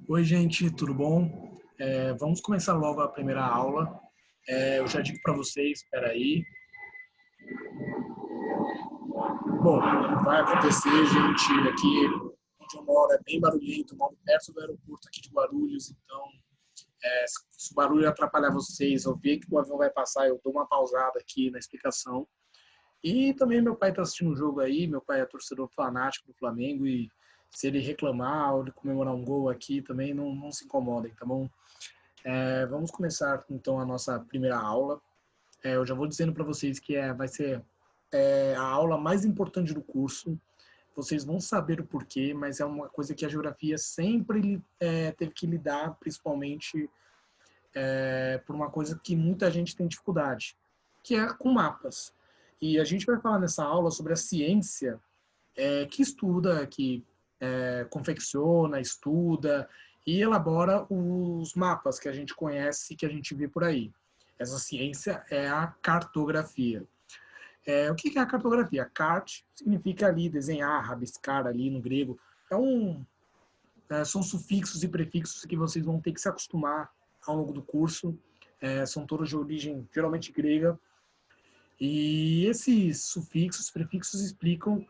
Oi, gente, tudo bom? Vamos começar logo a primeira aula. Eu já digo para vocês, espera aí. Bom, vai acontecer, gente, aqui onde eu moro é bem barulhento, eu moro perto do aeroporto aqui de Guarulhos, então se o barulho atrapalhar vocês, eu ver que o avião vai passar, eu dou uma pausada aqui na explicação. E também meu pai está assistindo o jogo aí, meu pai é torcedor fanático do Flamengo e se ele reclamar ou ele comemorar um gol aqui também não se incomodem, tá bom? Vamos começar então a nossa primeira aula. Eu já vou dizendo para vocês que vai ser a aula mais importante do curso. Vocês vão saber o porquê, mas é uma coisa que a geografia sempre teve que lidar, principalmente por uma coisa que muita gente tem dificuldade, que é com mapas. E a gente vai falar nessa aula sobre a ciência que estuda, que confecciona, estuda e elabora os mapas que a gente conhece, que a gente vê por aí. Essa ciência é a cartografia. O que é a cartografia? Cart significa ali desenhar, rabiscar ali no grego. São sufixos e prefixos que vocês vão ter que se acostumar ao longo do curso. São todos de origem geralmente grega. E esses sufixos, prefixos explicam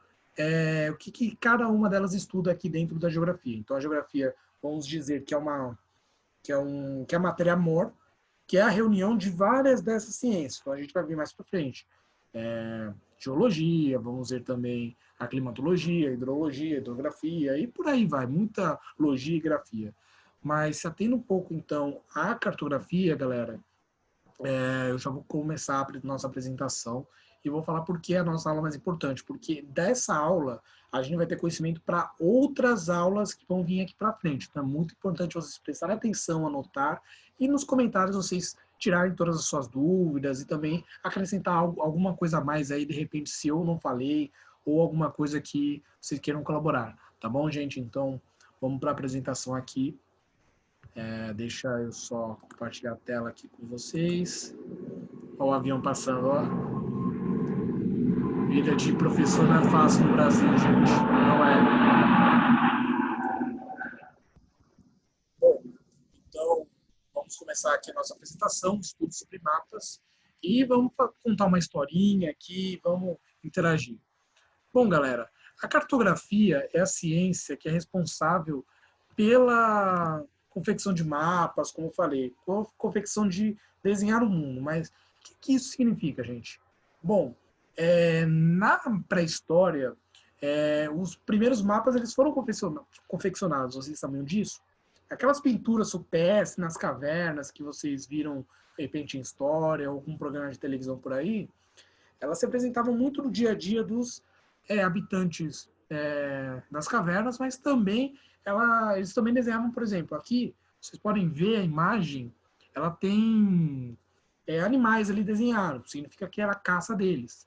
o que cada uma delas estuda aqui dentro da geografia. Então, a geografia, vamos dizer que é a matéria mor, que é a reunião de várias dessas ciências. Então, a gente vai ver mais para frente. Geologia, vamos ver também a climatologia, hidrologia, hidrografia, e por aí vai, muita logia e grafia. Mas se atendo um pouco, então, à cartografia, galera, eu já vou começar a nossa apresentação e vou falar por que é a nossa aula mais importante, porque dessa aula a gente vai ter conhecimento para outras aulas que vão vir aqui para frente. Então é muito importante vocês prestarem atenção, anotar e nos comentários vocês tirarem todas as suas dúvidas e também acrescentar alguma coisa a mais aí, de repente, se eu não falei ou alguma coisa que vocês queiram colaborar. Tá bom, gente? Então vamos para a apresentação aqui. Deixa eu só compartilhar a tela aqui com vocês. Olha o avião passando, ó. Vida de professor não é fácil no Brasil, gente. Não é. Bom, então vamos começar aqui a nossa apresentação, estudo sobre mapas, e vamos contar uma historinha aqui, vamos interagir. Bom, galera, a cartografia é a ciência que é responsável pela confecção de mapas, como eu falei, confecção de desenhar o mundo. Mas o que isso significa, gente? Bom, na pré-história, os primeiros mapas eles foram confeccionados, vocês sabiam disso? Aquelas pinturas supérstimes nas cavernas que vocês viram, de repente, em história, ou algum programa de televisão por aí, elas se apresentavam muito no dia a dia dos habitantes das cavernas, mas também eles também desenhavam, por exemplo, aqui vocês podem ver a imagem, ela tem animais ali desenhados, significa que era a caça deles.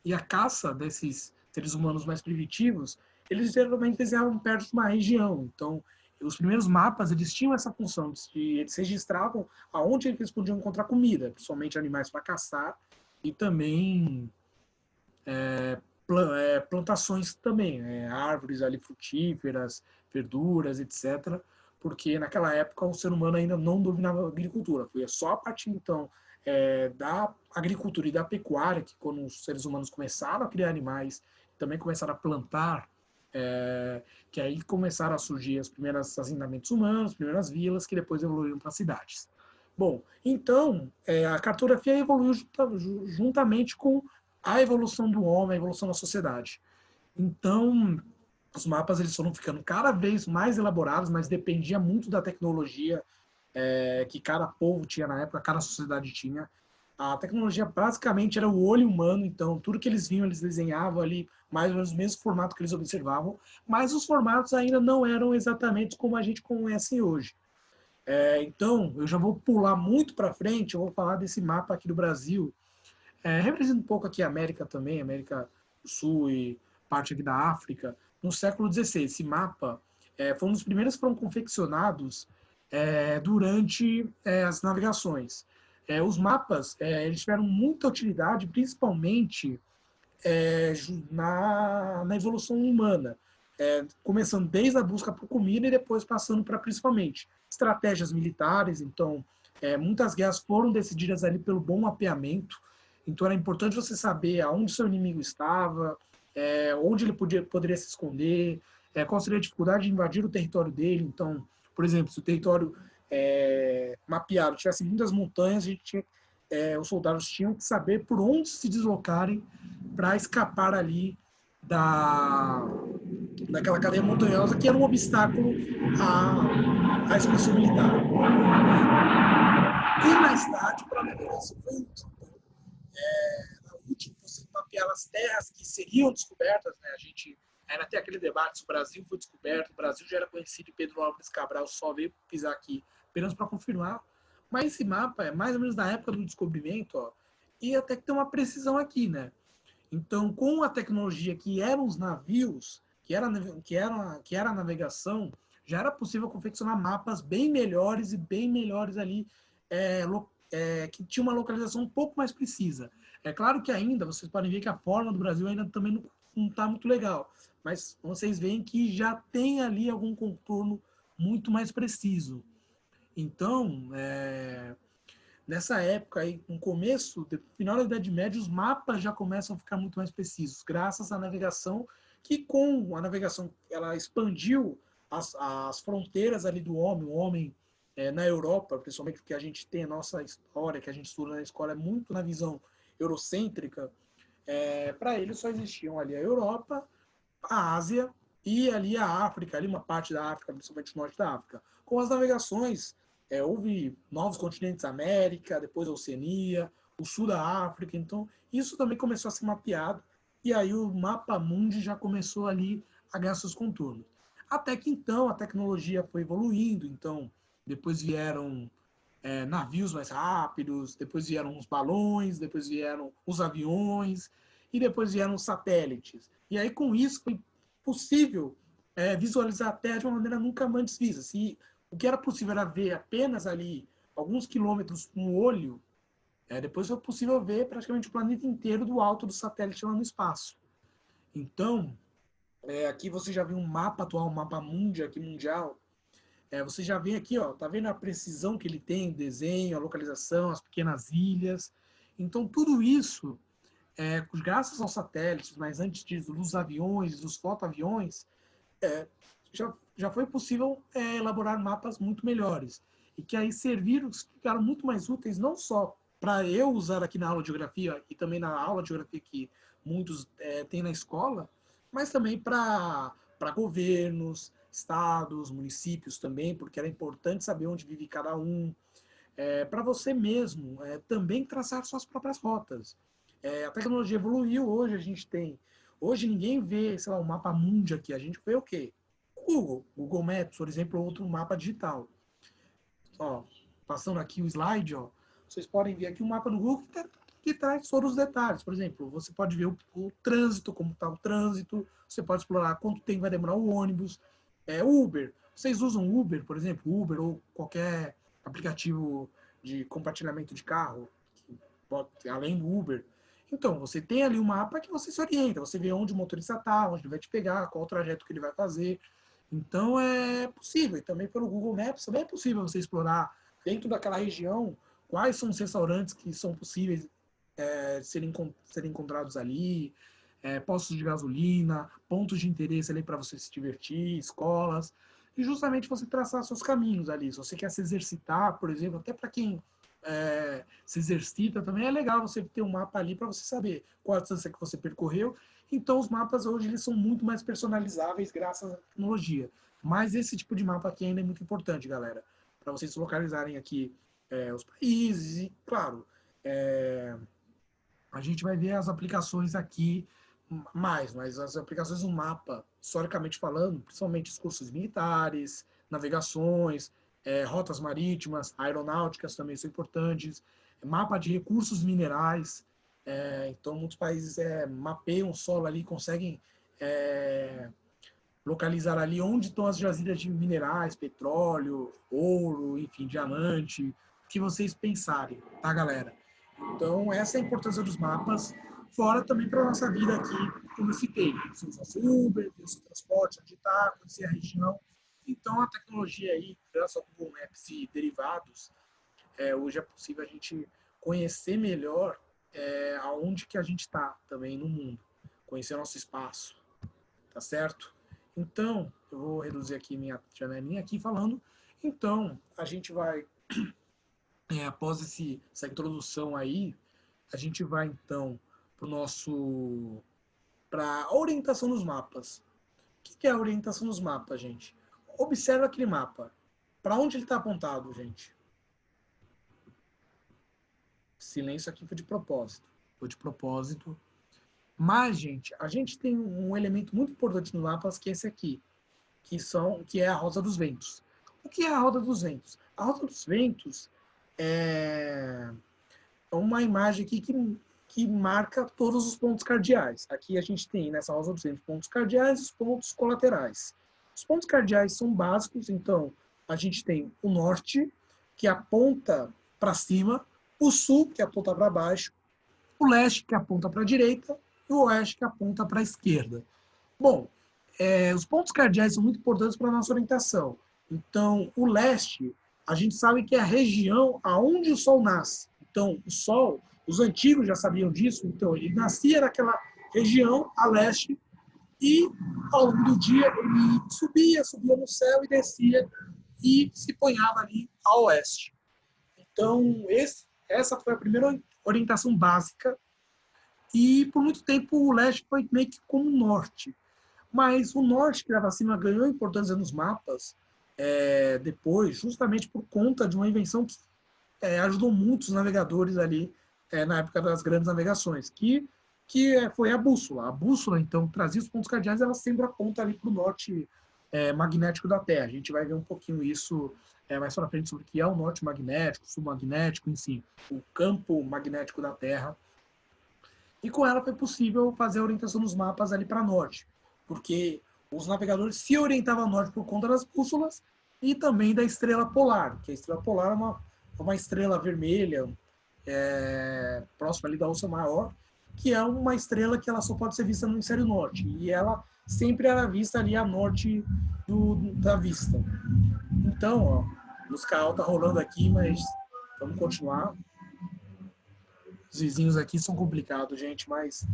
E a caça desses seres humanos mais primitivos, eles geralmente desenhavam perto de uma região. Então, os primeiros mapas, eles tinham essa função, eles registravam aonde eles podiam encontrar comida, principalmente animais para caçar, e também plantações também, árvores ali frutíferas, verduras, etc. Porque naquela época o ser humano ainda não dominava a agricultura. Foi só a partir então da agricultura e da pecuária que quando os seres humanos começaram a criar animais, também começaram a plantar, que aí começaram a surgir os primeiros assentamentos humanos, as primeiras vilas, que depois evoluíram para cidades. Bom, então, a cartografia evoluiu juntamente com a evolução do homem, a evolução da sociedade. Então, os mapas eles foram ficando cada vez mais elaborados, mas dependia muito da tecnologia que cada povo tinha na época, cada sociedade tinha. A tecnologia basicamente era o olho humano, então tudo que eles viam, eles desenhavam ali mais ou menos o mesmo formato que eles observavam, mas os formatos ainda não eram exatamente como a gente conhece hoje. Então, eu já vou pular muito para frente, eu vou falar desse mapa aqui do Brasil, representa um pouco aqui a América também, América do Sul e parte aqui da África, no século XVI. Esse mapa foi um dos primeiros que foram confeccionados durante as navegações. Os mapas eles tiveram muita utilidade, principalmente na evolução humana, começando desde a busca por comida e depois passando para principalmente estratégias militares. Então, muitas guerras foram decididas ali pelo bom mapeamento. Então, era importante você saber aonde seu inimigo estava, onde ele poderia se esconder, qual seria a dificuldade de invadir o território dele. Então, por exemplo, se o território mapeado tivesse muitas montanhas, os soldados tinham que saber por onde se deslocarem para escapar ali daquela cadeia montanhosa que era um obstáculo à expansão militar. E mais tarde, para a navegação foi útil. Era útil você mapear as terras que seriam descobertas, né? A gente ainda tem aquele debate se o Brasil foi descoberto, o Brasil já era conhecido e Pedro Álvares Cabral só veio pisar aqui apenas para confirmar. Mas esse mapa é mais ou menos da época do descobrimento, ó, e até que tem uma precisão aqui, né? Então, com a tecnologia que eram os navios, que era a navegação, já era possível confeccionar mapas bem melhores e bem melhores ali, que tinha uma localização um pouco mais precisa. É claro que ainda, vocês podem ver que a forma do Brasil ainda também não está muito legal, mas vocês veem que já tem ali algum contorno muito mais preciso. Então, nessa época aí, no começo, no final da Idade Média, os mapas já começam a ficar muito mais precisos, graças à navegação, que com a navegação ela expandiu as fronteiras ali do homem. O homem na Europa, principalmente porque a gente tem a nossa história, que a gente estuda na escola, é muito na visão eurocêntrica. Para eles só existiam ali a Europa, a Ásia e ali a África, ali uma parte da África, principalmente o norte da África. Com as navegações, houve novos continentes, América, depois a Oceania, o sul da África. Então, isso também começou a ser mapeado. E aí o mapa mundi já começou ali a ganhar seus contornos. Até que então a tecnologia foi evoluindo. Então, depois vieram navios mais rápidos, depois vieram os balões, depois vieram os aviões e depois vieram os satélites. E aí, com isso, foi possível visualizar a Terra de uma maneira nunca antes vista. Se o que era possível era ver apenas ali alguns quilômetros com o olho, depois foi possível ver praticamente o planeta inteiro do alto do satélite lá no espaço. Então, aqui você já viu um mapa atual, um mapa mundi aqui mundial. Você já vê aqui, ó, tá vendo a precisão que ele tem, o desenho, a localização, as pequenas ilhas. Então, tudo isso, graças aos satélites, mas antes disso, dos aviões, dos fotoaviões, já foi possível elaborar mapas muito melhores. E que aí ficaram muito mais úteis, não só para eu usar aqui na aula de geografia e também na aula de geografia que muitos têm na escola, mas também para governos, estados, municípios também, porque era importante saber onde vive cada um. Para você mesmo também traçar suas próprias rotas. A tecnologia evoluiu, hoje ninguém vê, sei lá, um mapa mundi aqui, a gente vê o quê? Google Maps, por exemplo, outro mapa digital. Ó, passando aqui o slide, ó, vocês podem ver aqui um mapa do Google que traz todos os detalhes. Por exemplo, você pode ver o trânsito, como está o trânsito, você pode explorar quanto tempo vai demorar o ônibus. Uber, vocês usam Uber, por exemplo, Uber ou qualquer aplicativo de compartilhamento de carro, além do Uber. Então, você tem ali um mapa que você se orienta, você vê onde o motorista está, onde ele vai te pegar, qual o trajeto que ele vai fazer. Então, é possível. E também pelo Google Maps, também é possível você explorar dentro daquela região quais são os restaurantes que são possíveis serem encontrados ali, postos de gasolina, pontos de interesse ali para você se divertir, escolas, e justamente você traçar seus caminhos ali. Se você quer se exercitar, por exemplo, até para quem se exercita, também é legal você ter um mapa ali para você saber qual a distância que você percorreu. Então, os mapas hoje eles são muito mais personalizáveis graças à tecnologia. Mas esse tipo de mapa aqui ainda é muito importante, galera, para vocês localizarem aqui os países e, claro, a gente vai ver as aplicações aqui mas as aplicações do mapa, historicamente falando, principalmente os cursos militares, navegações, rotas marítimas, aeronáuticas também são importantes, mapa de recursos minerais. Então, muitos países mapeiam o solo ali, conseguem localizar ali onde estão as jazidas de minerais, petróleo, ouro, enfim, diamante, o que vocês pensarem, tá, galera? Então, essa é a importância dos mapas. fora também para a nossa vida aqui, como eu citei. Você usa o Uber, tem o seu transporte, onde está, conhecer a região. Então, a tecnologia aí, graças ao Google Maps e derivados, hoje é possível a gente conhecer melhor aonde que a gente está também no mundo, conhecer nosso espaço, tá certo? Então, eu vou reduzir aqui minha janelinha aqui falando. Então, a gente vai, após essa introdução aí, a gente vai então para a orientação dos mapas. O que é a orientação dos mapas, gente? Observa aquele mapa. Para onde ele está apontado, gente? Silêncio aqui foi de propósito. Foi de propósito. Mas, gente, a gente tem um elemento muito importante nos mapas, que é esse aqui, que é a roda dos ventos. O que é a roda dos ventos? A roda dos ventos é uma imagem aqui que marca todos os pontos cardeais. Aqui a gente tem, nessa roda dos ventos, pontos cardeais e os pontos colaterais. Os pontos cardeais são básicos, então a gente tem o norte, que aponta para cima, o sul, que aponta para baixo, o leste, que aponta para a direita, e o oeste, que aponta para a esquerda. Bom, os pontos cardeais são muito importantes para a nossa orientação. Então, o leste, a gente sabe que é a região aonde o Sol nasce. Então, o Sol, os antigos já sabiam disso, então ele nascia naquela região a leste e, ao longo do dia, ele subia no céu e descia e se ponhava ali a oeste. Então, essa foi a primeira orientação básica e, por muito tempo, o leste foi meio que como o norte. Mas o norte, que estava acima, ganhou importância nos mapas depois, justamente por conta de uma invenção que ajudou muitos navegadores ali na época das grandes navegações, que foi a bússola. A bússola, então, trazia os pontos cardeais, ela sempre aponta ali para o norte magnético da Terra. A gente vai ver um pouquinho isso mais para frente sobre o que é o norte magnético, sul magnético, enfim, o campo magnético da Terra. E com ela foi possível fazer a orientação dos mapas ali para norte, porque os navegadores se orientavam a norte por conta das bússolas e também da estrela polar, que a estrela polar é uma estrela vermelha próxima ali da Ursa Maior, que é uma estrela que ela só pode ser vista no hemisfério norte, e ela sempre era vista ali a norte da vista. Então, ó, os carros tá rolando aqui, mas vamos continuar. Os vizinhos aqui são complicados, gente, mas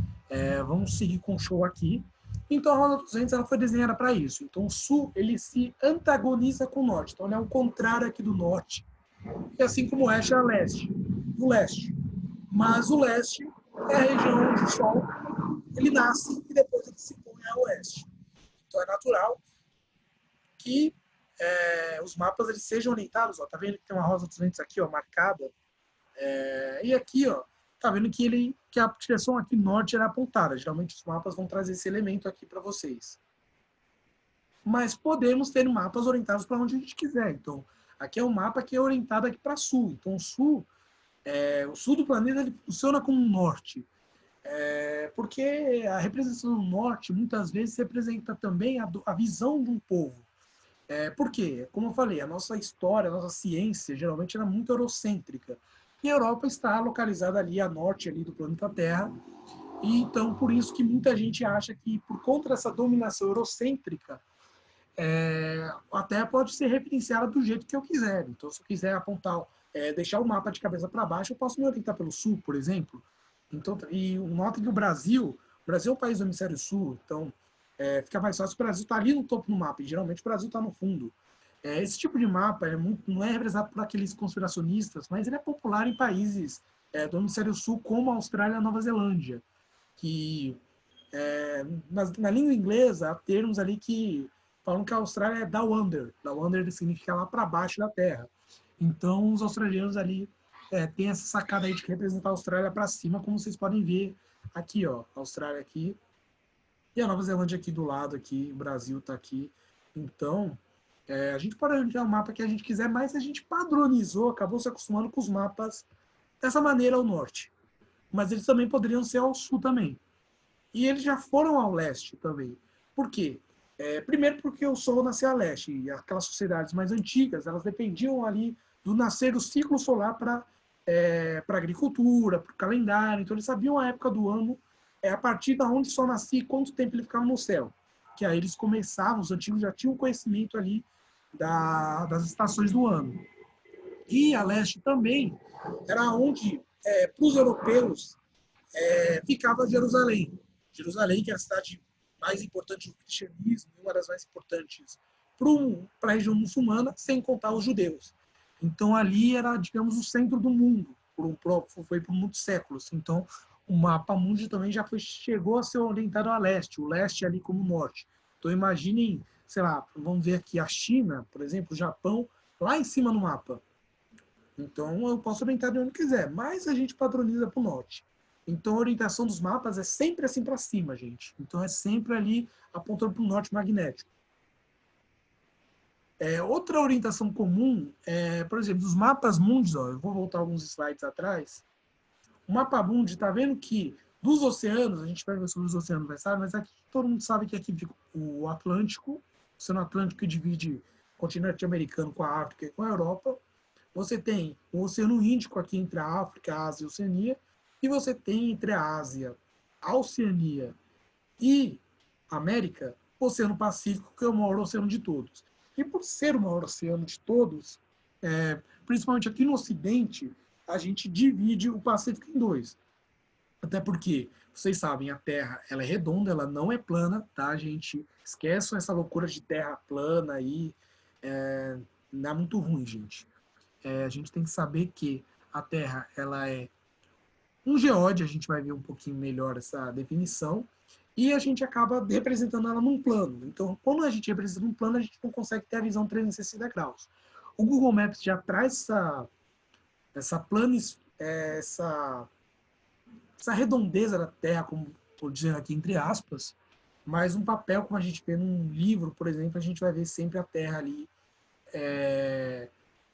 vamos seguir com o show aqui. Então, a Roda 200 ela foi desenhada para isso. Então, o sul ele se antagoniza com o norte. Então, ele é o contrário aqui do norte. E assim como o oeste é a leste. O leste. Mas o leste é a região onde o sol ele nasce e depois ele se põe a oeste. Então, é natural que os mapas eles sejam orientados. Ó, tá vendo que tem uma Rosa 200 aqui, ó, marcada? E aqui, ó, tá vendo que a direção aqui norte era apontada. Geralmente os mapas vão trazer esse elemento aqui para vocês. Mas podemos ter mapas orientados para onde a gente quiser. Então, aqui é um mapa que é orientado aqui para sul. Então, o sul do planeta ele funciona como um norte. Porque a representação do norte, muitas vezes, representa também a visão de um povo. Por quê? Como eu falei, a nossa história, a nossa ciência, geralmente era muito eurocêntrica. E a Europa está localizada ali a norte ali do planeta Terra. E então, por isso que muita gente acha que, por conta dessa dominação eurocêntrica, a Terra pode ser referenciada do jeito que eu quiser. Então, se eu quiser apontar, deixar o mapa de cabeça para baixo, eu posso me orientar pelo sul, por exemplo. Então, e nota que o Brasil é um país do hemisfério sul, então fica mais fácil. O Brasil está ali no topo do mapa, e geralmente o Brasil está no fundo. Esse tipo de mapa não é representado por aqueles conspiracionistas, mas ele é popular em países do hemisfério sul, como a Austrália e a Nova Zelândia, que na língua inglesa há termos ali que falam que a Austrália é down under. Down under significa lá para baixo da Terra. Então, os australianos ali têm essa sacada aí de representar a Austrália para cima, como vocês podem ver aqui, ó, a Austrália aqui e a Nova Zelândia aqui do lado, aqui, o Brasil está aqui. Então, a gente pode orientar o mapa que a gente quiser, mas a gente padronizou, acabou se acostumando com os mapas dessa maneira ao norte. Mas eles também poderiam ser ao sul também. E eles já foram ao leste também. Por quê? Primeiro porque o Sol nasceu a leste, e aquelas sociedades mais antigas, elas dependiam ali do nascer do ciclo solar para a agricultura, para o calendário, então eles sabiam a época do ano é a partir da onde o Sol nascia e quanto tempo ele ficava no céu. Que aí eles começavam, os antigos já tinham conhecimento ali das estações do ano. E a leste também era onde, para os europeus, ficava Jerusalém. Jerusalém, que é a cidade mais importante do cristianismo, uma das mais importantes para a região muçulmana, sem contar os judeus. Então ali era, digamos, o centro do mundo, foi por muitos séculos. Então o mapa mundi também chegou a ser orientado a leste, o leste ali como norte. Então imaginem, sei lá, vamos ver aqui a China, por exemplo, o Japão, lá em cima no mapa. Então eu posso orientar de onde quiser, mas a gente padroniza para o norte. Então a orientação dos mapas é sempre assim para cima, gente. Então é sempre ali apontando para o norte magnético. Outra orientação comum por exemplo, dos mapas mundos, eu vou voltar alguns slides atrás. O mapa mundi está vendo que dos oceanos, a gente vai ver sobre os oceanos mais tarde, mas aqui todo mundo sabe que aqui fica o Atlântico, o Oceano Atlântico que divide o continente americano com a África e com a Europa. Você tem o Oceano Índico aqui entre a África, a Ásia e a Oceania, e você tem entre a Ásia, a Oceania e a América, o Oceano Pacífico, que é o maior oceano de todos. E por ser o maior oceano de todos, principalmente aqui no Ocidente, a gente divide o Pacífico em dois. Até porque, vocês sabem, a Terra ela é redonda, ela não é plana, tá, gente? Esqueçam essa loucura de terra plana aí, não é muito ruim, gente. A gente tem que saber que a Terra ela é um geóide, a gente vai ver um pouquinho melhor essa definição, e a gente acaba representando ela num plano. Então, quando a gente representa um plano, a gente não consegue ter a visão 360 graus. O Google Maps já traz essa redondeza da Terra, como por dizer aqui entre aspas, mas um papel, como a gente vê num livro, por exemplo, a gente vai ver sempre a Terra ali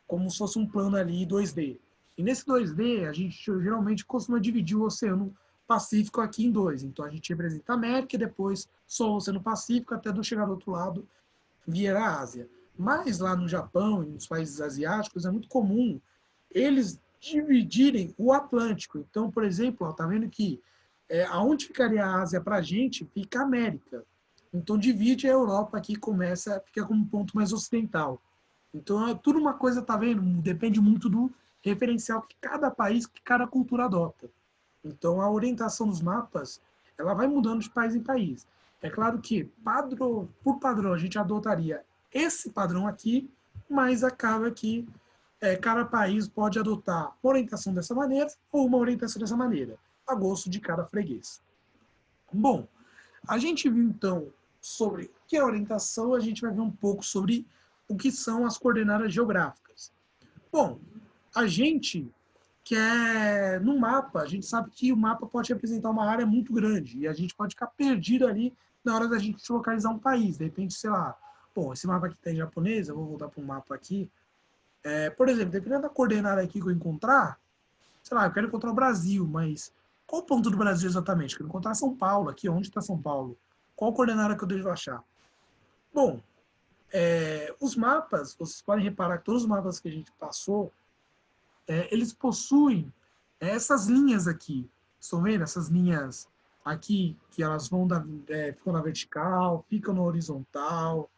como se fosse um plano ali 2D. E nesse 2D, a gente geralmente costuma dividir o Oceano Pacífico aqui em dois. Então a gente representa a América e depois só o Oceano Pacífico até não chegar do outro lado via a Ásia. Mas lá no Japão e nos países asiáticos é muito comum eles dividirem o Atlântico. Então, por exemplo, tá vendo que aonde ficaria a Ásia para a gente, fica a América. Então divide a Europa aqui, fica como um ponto mais ocidental. Então é tudo uma coisa, tá vendo? Depende muito do referencial que cada país, que cada cultura adota. Então a orientação dos mapas, ela vai mudando de país em país. É claro que por padrão a gente adotaria esse padrão aqui, mas acaba que cada país pode adotar uma orientação dessa maneira ou uma orientação dessa maneira, a gosto de cada freguês. Bom, a gente viu então sobre o que é orientação, a gente vai ver um pouco sobre o que são as coordenadas geográficas. Bom, a gente quer no mapa, a gente sabe que o mapa pode representar uma área muito grande e a gente pode ficar perdido ali na hora da gente localizar um país. De repente, sei lá, bom, esse mapa aqui está em japonês, eu vou voltar para um mapa aqui. Por exemplo, dependendo da coordenada aqui que eu encontrar, sei lá, eu quero encontrar o Brasil, mas qual ponto do Brasil exatamente? Eu quero encontrar São Paulo, aqui, onde está São Paulo? Qual coordenada que eu devo achar? Bom, os mapas, vocês podem reparar que todos os mapas que a gente passou, eles possuem essas linhas aqui. Estão vendo? Essas linhas aqui, que elas ficam na vertical, ficam na horizontal.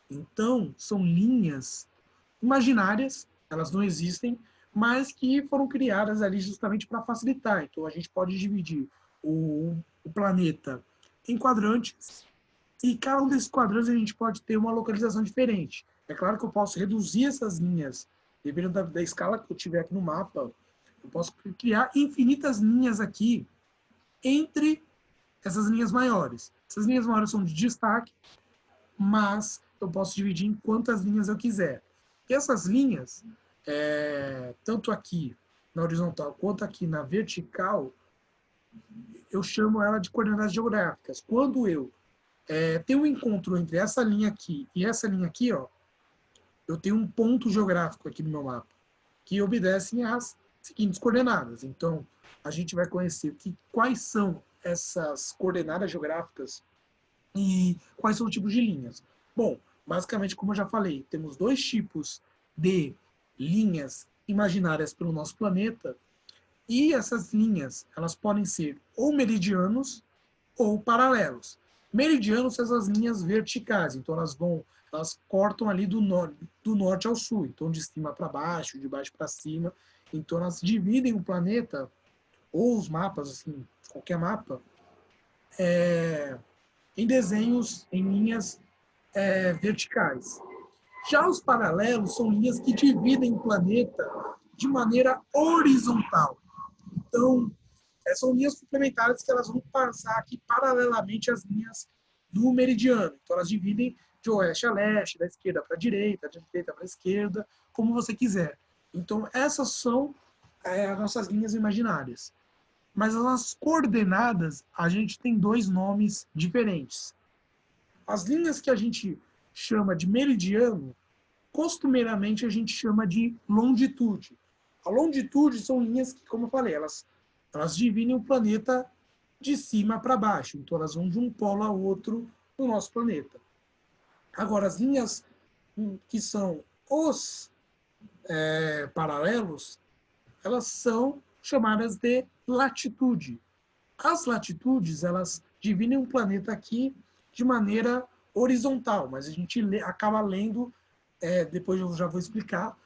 Então, são linhas imaginárias, elas não existem, mas que foram criadas ali justamente para facilitar. Então, a gente pode dividir o planeta em quadrantes, e cada um desses quadrantes a gente pode ter uma localização diferente. É claro que eu posso reduzir essas linhas, dependendo da escala que eu tiver aqui no mapa, eu posso criar infinitas linhas aqui entre essas linhas maiores. Essas linhas maiores são de destaque, mas eu posso dividir em quantas linhas eu quiser. E essas linhas, tanto aqui na horizontal quanto aqui na vertical, eu chamo ela de coordenadas geográficas. Quando eu tenho um encontro entre essa linha aqui e essa linha aqui, ó, eu tenho um ponto geográfico aqui no meu mapa, que obedecem às seguintes coordenadas. Então, a gente vai conhecer quais são essas coordenadas geográficas e quais são os tipos de linhas. Bom, basicamente, como eu já falei, temos dois tipos de linhas imaginárias pelo nosso planeta, e essas linhas, elas podem ser ou meridianos, ou paralelos. Meridianos são essas linhas verticais, então elas cortam ali do norte ao sul, então de cima para baixo, de baixo para cima, então elas dividem o planeta, ou os mapas, assim, qualquer mapa, em desenhos, em linhas verticais. Já os paralelos são linhas que dividem o planeta de maneira horizontal. Então, são linhas complementares que elas vão passar aqui paralelamente às linhas do meridiano. Então, elas dividem de oeste a leste, da esquerda para a direita, da direita para a esquerda, como você quiser. Então, essas são as nossas linhas imaginárias. Mas as coordenadas, a gente tem dois nomes diferentes. As linhas que a gente chama de meridiano, costumeiramente a gente chama de longitude. A longitude são linhas que, como eu falei, elas dividem o planeta de cima para baixo. Então, elas vão de um polo a outro no nosso planeta. Agora, as linhas que são os paralelos, elas são chamadas de latitude. As latitudes, elas dividem o planeta aqui de maneira horizontal, mas a gente acaba lendo, depois eu já vou explicar,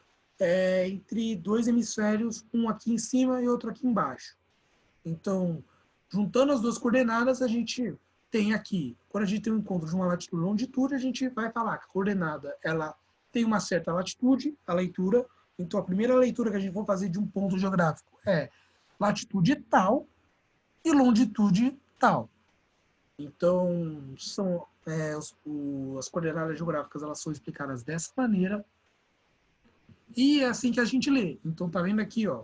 entre dois hemisférios, um aqui em cima e outro aqui embaixo. Então, juntando as duas coordenadas, a gente tem aqui, quando a gente tem um encontro de uma latitude e longitude, a gente vai falar que a coordenada ela tem uma certa latitude, a leitura. Então, a primeira leitura que a gente vai fazer de um ponto geográfico é latitude tal e longitude tal. Então, são as coordenadas geográficas elas são explicadas dessa maneira e é assim que a gente lê. Então, tá vendo aqui, ó,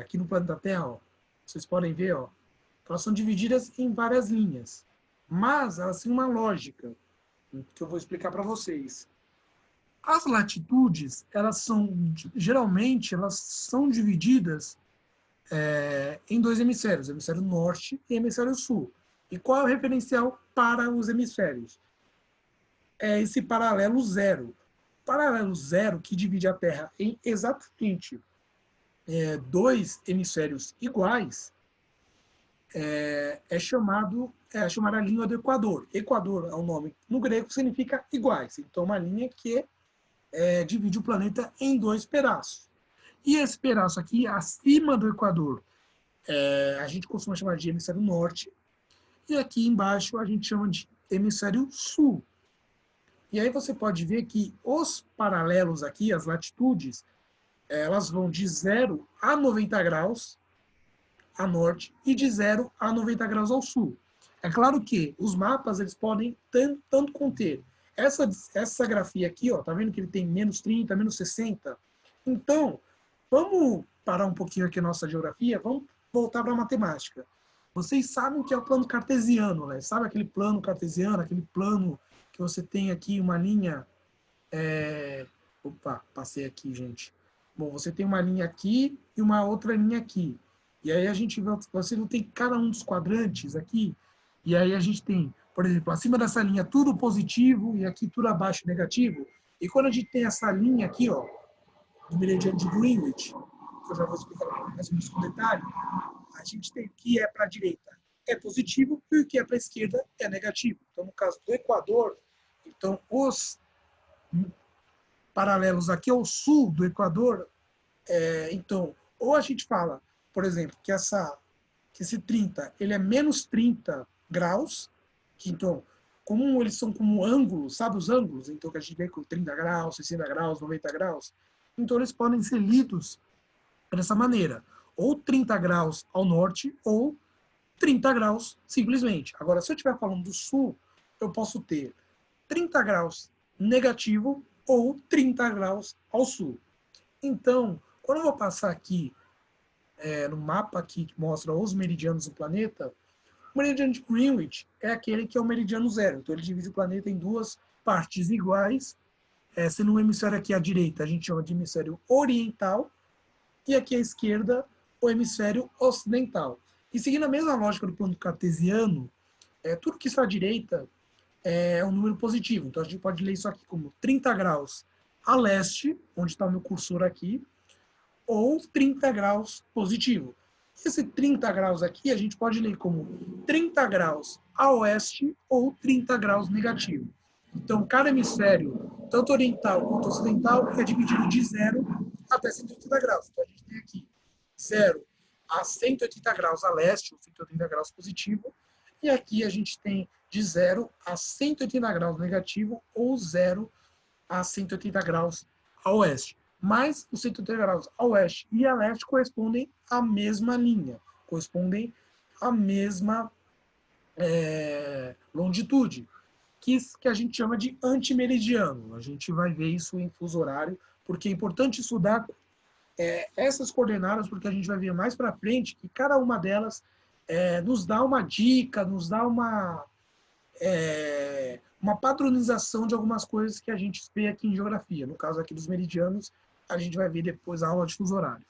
aqui no planeta Terra, ó, vocês podem ver, ó, elas são divididas em várias linhas, mas elas têm uma lógica que eu vou explicar para vocês. As latitudes, geralmente, elas são divididas em dois hemisférios, hemisfério norte e hemisfério sul. E qual é o referencial para os hemisférios? É esse paralelo zero. Paralelo zero que divide a Terra em exatamente dois hemisférios iguais é chamada linha do Equador. Equador é um nome no grego que significa iguais. Então, uma linha que divide o planeta em dois pedaços. E esse pedaço aqui, acima do Equador, a gente costuma chamar de hemisfério norte, e aqui embaixo a gente chama de hemisfério sul. E aí você pode ver que os paralelos aqui, as latitudes, elas vão de 0 a 90 graus a norte e de 0 a 90 graus ao sul. É claro que os mapas eles podem tanto conter essa grafia aqui, ó, tá vendo que ele tem menos 30, menos 60? Então, vamos parar um pouquinho aqui a nossa geografia, vamos voltar para a matemática. Vocês sabem o que é o plano cartesiano, né? Sabe aquele plano cartesiano, aquele plano que você tem aqui uma linha... Opa, passei aqui, gente. Bom, você tem uma linha aqui e uma outra linha aqui. E aí você não tem cada um dos quadrantes aqui, e aí a gente tem, por exemplo, acima dessa linha tudo positivo e aqui tudo abaixo negativo. E quando a gente tem essa linha aqui, ó, do meridiano de Greenwich, que eu já vou explicar mais ou menos com detalhe, a gente tem o que é para a direita é positivo e o que é para a esquerda é negativo. Então, no caso do Equador, então os paralelos aqui ao sul do Equador, então, ou a gente fala, por exemplo, que esse 30 ele é menos 30 graus, que então, como eles são como ângulos, sabe os ângulos? Então, que a gente vê com 30 graus, 60 graus, 90 graus. Então, eles podem ser lidos dessa maneira. Ou 30 graus ao norte, ou 30 graus simplesmente. Agora, se eu estiver falando do sul, eu posso ter 30 graus negativo ou 30 graus ao sul. Então, quando eu vou passar aqui no mapa aqui que mostra os meridianos do planeta, o meridiano de Greenwich é aquele que é o meridiano zero. Então, ele divide o planeta em duas partes iguais, sendo um hemisfério aqui à direita, a gente chama de hemisfério oriental, e aqui à esquerda, o hemisfério ocidental. E seguindo a mesma lógica do plano cartesiano, tudo que está à direita é um número positivo. Então, a gente pode ler isso aqui como 30 graus a leste, onde está o meu cursor aqui, ou 30 graus positivo. Esse 30 graus aqui, a gente pode ler como 30 graus a oeste ou 30 graus negativo. Então, cada hemisfério, tanto oriental quanto ocidental, é dividido de 0 até 180 graus. Então, a gente tem aqui 0 a 180 graus a leste, ou 180 graus positivo, e aqui a gente tem de 0 a 180 graus negativo, ou 0 a 180 graus a oeste. Mas os 180 graus a oeste e a leste correspondem à mesma linha, correspondem à mesma longitude, que a gente chama de antimeridiano. A gente vai ver isso em fuso horário, porque é importante estudar essas coordenadas, porque a gente vai ver mais para frente que cada uma delas nos dá uma dica, nos dá uma padronização de algumas coisas que a gente vê aqui em geografia. No caso aqui dos meridianos, a gente vai ver depois a aula de fuso horário.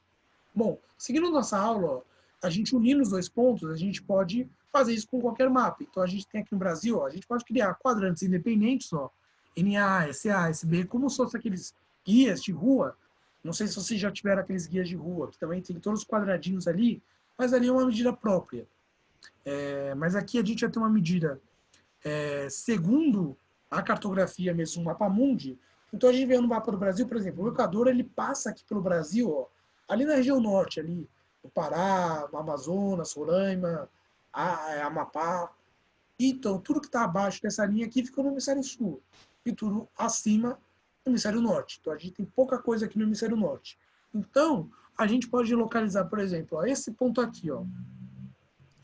Bom, seguindo nossa aula, ó, a gente unindo os dois pontos, a gente pode fazer isso com qualquer mapa. Então, a gente tem aqui no Brasil, ó, a gente pode criar quadrantes independentes, ó, NA, SA, SB, como se fossem aqueles guias de rua. Não sei se vocês já tiveram aqueles guias de rua, que também tem todos os quadradinhos ali, mas ali é uma medida própria. Mas aqui a gente já tem uma medida segundo a cartografia mesmo, o mapa mundi. Então, a gente vê no mapa do Brasil, por exemplo, o Equador, ele passa aqui pelo Brasil, ó, ali na região norte, ali, no Pará, no Amazonas, Roraima, Amapá. Então, tudo que está abaixo dessa linha aqui fica no hemisfério sul. E tudo acima no hemisfério norte. Então, a gente tem pouca coisa aqui no hemisfério norte. Então, a gente pode localizar, por exemplo, ó, esse ponto aqui, ó.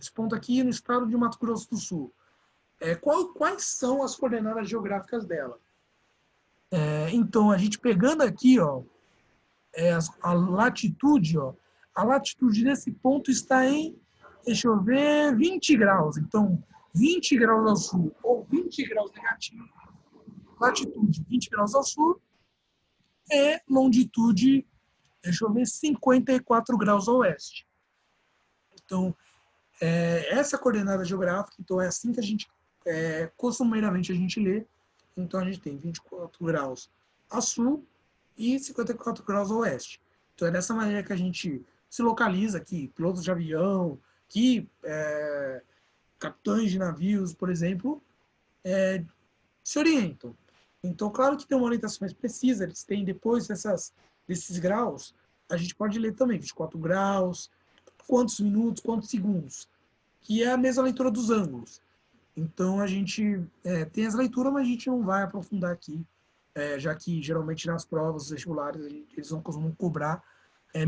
Esse ponto aqui no estado de Mato Grosso do Sul. Quais são as coordenadas geográficas dela? Então, a gente pegando aqui, ó, a latitude, ó, a latitude desse ponto está em, deixa eu ver, 20 graus. Então, 20 graus ao sul ou 20 graus negativo, latitude 20 graus ao sul, e longitude, deixa eu ver, 54 graus ao oeste. Então, essa coordenada geográfica, então é assim que a gente, costumeiramente a gente lê. Então, a gente tem 24 graus a sul e 54 graus a oeste. Então, é dessa maneira que a gente se localiza aqui, pilotos de avião, que capitães de navios, por exemplo, se orientam. Então, claro que tem uma orientação mais precisa, eles têm depois desses graus, a gente pode ler também 24 graus, quantos minutos, quantos segundos, que é a mesma leitura dos ângulos. Então, a gente tem essa leitura, mas a gente não vai aprofundar aqui, já que geralmente nas provas vestibulares eles não costumam cobrar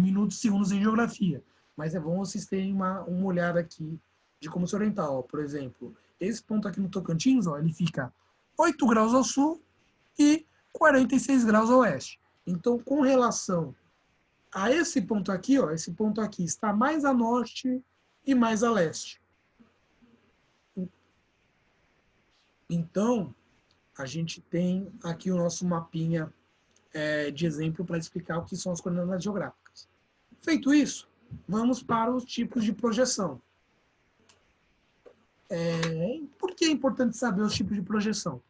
minutos e segundos em geografia. Mas é bom vocês terem uma olhada aqui de como se orientar. Ó, por exemplo, esse ponto aqui no Tocantins, ó, ele fica 8 graus ao sul e 46 graus ao oeste. Então, com relação a esse ponto aqui, ó, esse ponto aqui está mais a norte e mais a leste. Então, a gente tem aqui o nosso mapinha de exemplo para explicar o que são as coordenadas geográficas. Feito isso, vamos para os tipos de projeção. Por que é importante saber os tipos de projeção?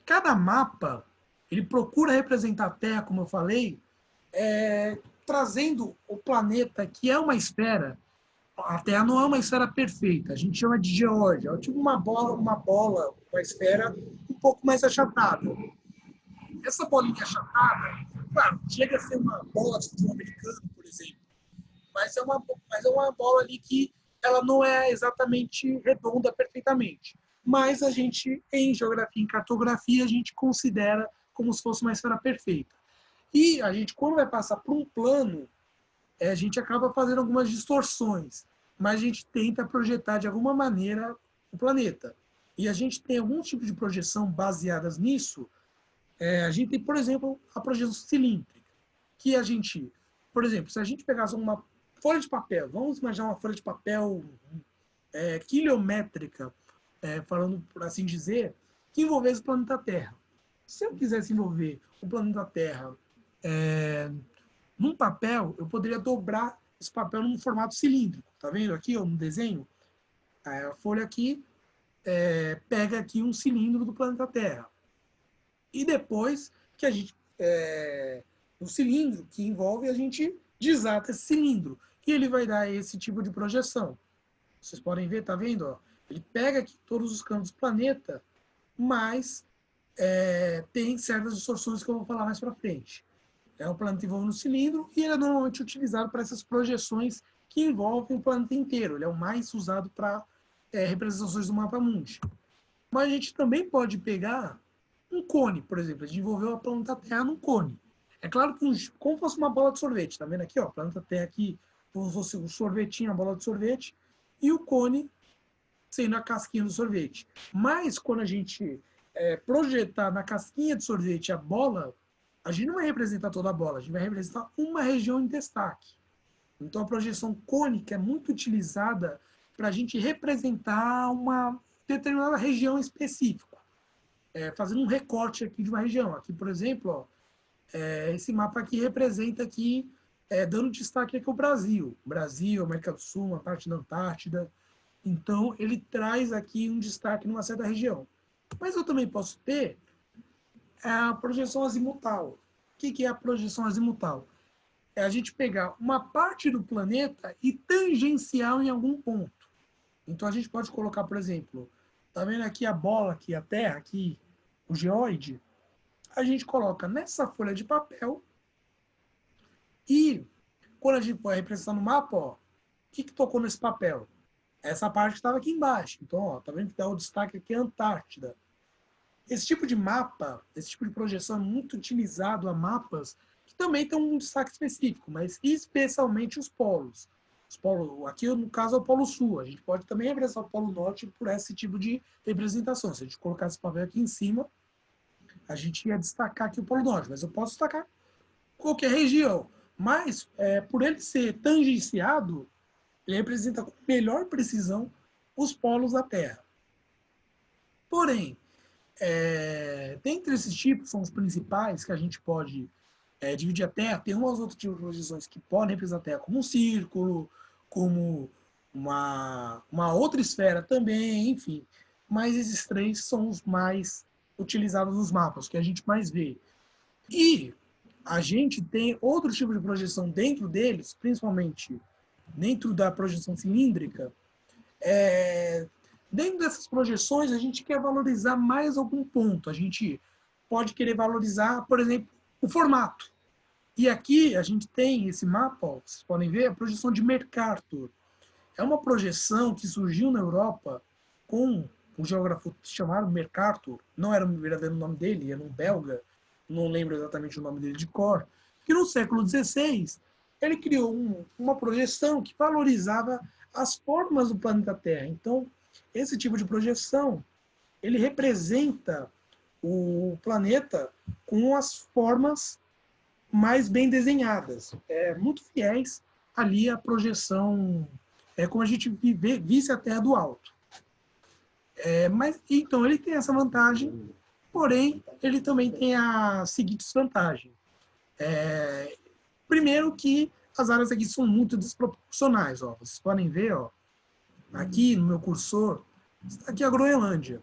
Cada mapa, ele procura representar a Terra, como eu falei, trazendo o planeta, que é uma esfera. A Terra não é uma esfera perfeita, a gente chama de geóide. É tipo uma esfera um pouco mais achatada. Essa bolinha achatada, claro, chega a ser uma bola de futebol americano, por exemplo, mas é uma bola ali que ela não é exatamente redonda perfeitamente. Mas a gente, em geografia, em cartografia, a gente considera como se fosse uma esfera perfeita. E a gente, quando vai passar por um plano, a gente acaba fazendo algumas distorções, mas a gente tenta projetar de alguma maneira o planeta. E a gente tem alguns tipos de projeção baseadas nisso. A gente tem, por exemplo, a projeção cilíndrica, que a gente, por exemplo, se a gente pegasse uma folha de papel, vamos imaginar uma folha de papel quilométrica, falando por assim dizer, que envolvesse o planeta Terra. Se eu quisesse envolver o planeta Terra num papel, eu poderia dobrar esse papel num formato cilíndrico. Tá vendo aqui, ó, no desenho? A folha aqui pega aqui um cilindro do planeta Terra. E depois que a gente, o cilindro que envolve, a gente desata esse cilindro. e ele vai dar esse tipo de projeção. Vocês podem ver, tá vendo? Ó? Ele pega aqui todos os cantos do planeta, mas tem certas distorções que eu vou falar mais para frente. É um planeta envolvendo um cilindro e ele é normalmente utilizado para essas projeções que envolvem o planeta inteiro. Ele é o mais usado para representações do mapa mundi. Mas a gente também pode pegar um cone, por exemplo. A gente envolveu a planeta Terra num cone. É claro que como fosse uma bola de sorvete. Tá vendo aqui? Ó, planeta Terra aqui, como fosse um sorvetinho, a bola de sorvete, e o cone sendo a casquinha do sorvete. Mas quando a gente projetar na casquinha de sorvete a bola, a gente não vai representar toda a bola, a gente vai representar uma região em destaque. Então a projeção cônica é muito utilizada para a gente representar uma determinada região específica, fazendo um recorte aqui de uma região. Aqui, por exemplo, ó, esse mapa aqui representa aqui, dando destaque aqui ao Brasil. Brasil, América do Sul, uma parte da Antártida. Então, ele traz aqui um destaque numa certa região. Mas eu também posso ter a projeção azimutal. O que é a projeção azimutal? É a gente pegar uma parte do planeta e tangencial em algum ponto. Então, a gente pode colocar, por exemplo, tá vendo aqui a bola, aqui a Terra, aqui o geóide? A gente coloca nessa folha de papel e, quando a gente vai representar no mapa, ó, o que tocou nesse papel? Essa parte que estava aqui embaixo. Então, ó, tá vendo que dá o destaque aqui a Antártida. Esse tipo de mapa, esse tipo de projeção é muito utilizado a mapas que também tem um destaque específico, mas especialmente os polos. Aqui, no caso, é o Polo Sul. A gente pode também representar o Polo Norte por esse tipo de representação. Se a gente colocar esse papel aqui em cima, a gente ia destacar aqui o Polo Norte, mas eu posso destacar qualquer região. Mas, por ele ser tangenciado, ele representa com melhor precisão os polos da Terra. Porém, dentre esses tipos, são os principais que a gente pode dividir a Terra. Tem umas outras tipos de projeções que podem representar a Terra como um círculo, como uma outra esfera também, enfim. Mas esses três são os mais utilizados nos mapas, que a gente mais vê. E a gente tem outro tipo de projeção dentro deles, principalmente dentro da projeção cilíndrica. Dentro dessas projeções, a gente quer valorizar mais algum ponto. A gente pode querer valorizar, por exemplo, o formato. E aqui a gente tem esse mapa, ó, vocês podem ver, a projeção de Mercator. É uma projeção que surgiu na Europa com um geógrafo chamado Mercator. Não era o verdadeiro nome dele, era um belga, não lembro exatamente o nome dele de cor, que no século XVI ele criou uma projeção que valorizava as formas do planeta Terra. Então, esse tipo de projeção, ele representa o planeta com as formas mais bem desenhadas, muito fiéis ali à projeção, como a gente visse a Terra do alto. Mas então ele tem essa vantagem, porém ele também tem a seguinte desvantagem. Primeiro que as áreas aqui são muito desproporcionais. Ó. Vocês podem ver, ó, aqui no meu cursor, está aqui a Groenlândia.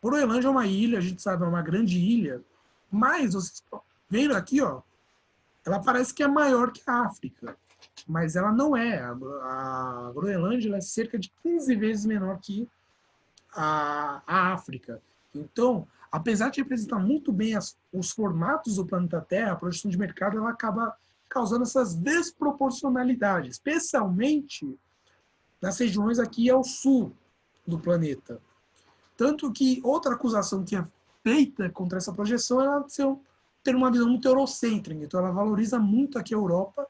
A Groenlândia é uma ilha, a gente sabe, é uma grande ilha, mas vocês vendo aqui, ó, ela parece que é maior que a África, mas ela não é. A Groenlândia ela é cerca de 15 vezes menor que a África. Então, apesar de representar muito bem os formatos do planeta Terra, a projeção de Mercator ela acaba causando essas desproporcionalidades, especialmente nas regiões aqui ao sul do planeta. Tanto que outra acusação que é feita contra essa projeção é ela ter uma visão muito eurocêntrica. Então, ela valoriza muito aqui a Europa,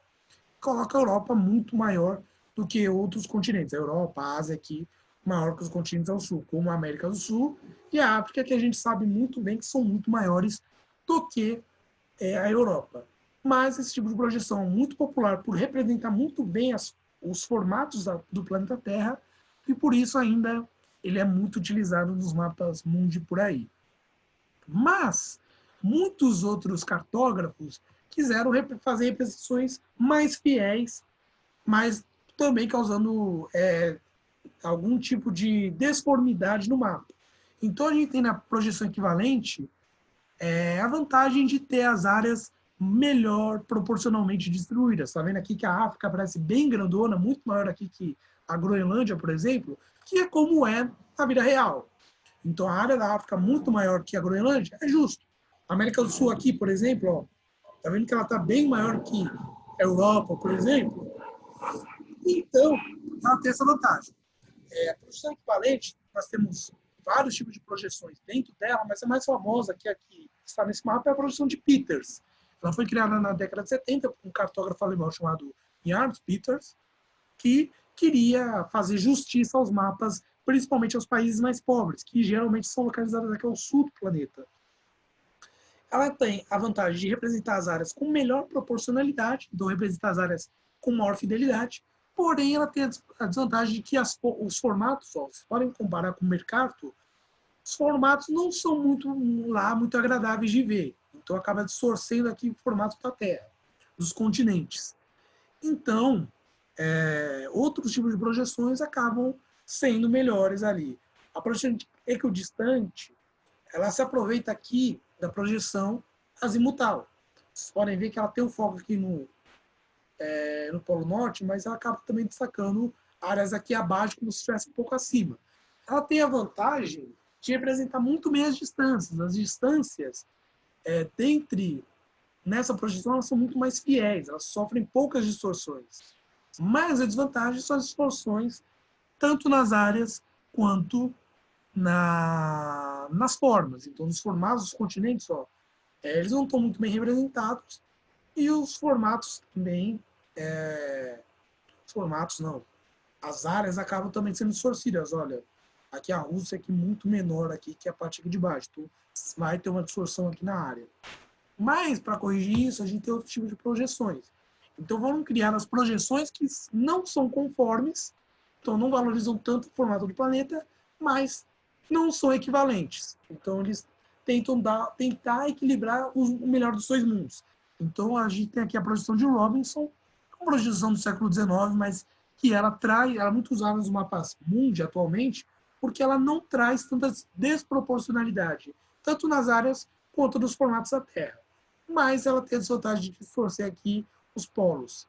coloca a Europa muito maior do que outros continentes. A Europa, a Ásia aqui, maior que os continentes ao sul, como a América do Sul e a África, que a gente sabe muito bem que são muito maiores do que a Europa. Mas esse tipo de projeção é muito popular por representar muito bem os formatos do planeta Terra e por isso ainda ele é muito utilizado nos mapas mundi por aí. Mas muitos outros cartógrafos quiseram fazer representações mais fiéis, mas também causando algum tipo de desformidade no mapa. Então, a gente tem na projeção equivalente a vantagem de ter as áreas melhor proporcionalmente distribuídas. Está vendo aqui que a África parece bem grandona, muito maior aqui que a Groenlândia, por exemplo, que é como é na vida real. Então, a área da África muito maior que a Groenlândia é justo. A América do Sul aqui, por exemplo, está vendo que ela está bem maior que a Europa, por exemplo? Então, ela tem essa vantagem. A projeção equivalente, nós temos vários tipos de projeções dentro dela, mas a mais famosa que aqui está nesse mapa é a projeção de Peters. Ela foi criada na década de 70 por um cartógrafo alemão chamado Jan Peters, que queria fazer justiça aos mapas, principalmente aos países mais pobres, que geralmente são localizados aqui ao sul do planeta. Ela tem a vantagem de representar as áreas com melhor proporcionalidade, então representar as áreas com maior fidelidade, porém ela tem a desvantagem de que os formatos, vocês podem comparar com o Mercator, os formatos não são muito agradáveis de ver, então acaba distorcendo aqui o formato da Terra, dos continentes. Então, outros tipos de projeções acabam sendo melhores ali. A projeção equidistante, ela se aproveita aqui da projeção azimutal. Vocês podem ver que ela tem um foco aqui no Polo Norte, mas ela acaba também destacando áreas aqui abaixo, como se estivesse um pouco acima. Ela tem a vantagem de representar muito bem as distâncias. As distâncias nessa projeção, elas são muito mais fiéis, elas sofrem poucas distorções. Mas a desvantagem são as distorções, tanto nas áreas quanto nas formas. Então, nos formatos dos continentes, eles não estão muito bem representados, e os formatos também, as áreas acabam também sendo distorcidas. Olha, aqui a Rússia é muito menor aqui que a parte aqui de baixo, então vai ter uma distorção aqui na área. Mas, para corrigir isso, a gente tem outro tipo de projeções. Então, vamos criar as projeções que não são conformes, então não valorizam tanto o formato do planeta, mas não são equivalentes. Então, eles tentar equilibrar o melhor dos dois mundos. Então, a gente tem aqui a projeção de Robinson, uma projeção do século XIX, mas que ela é muito usada nos mapas mundi atualmente, porque ela não traz tanta desproporcionalidade, tanto nas áreas quanto nos formatos da Terra. Mas ela tem a desvantagem de distorcer aqui os polos.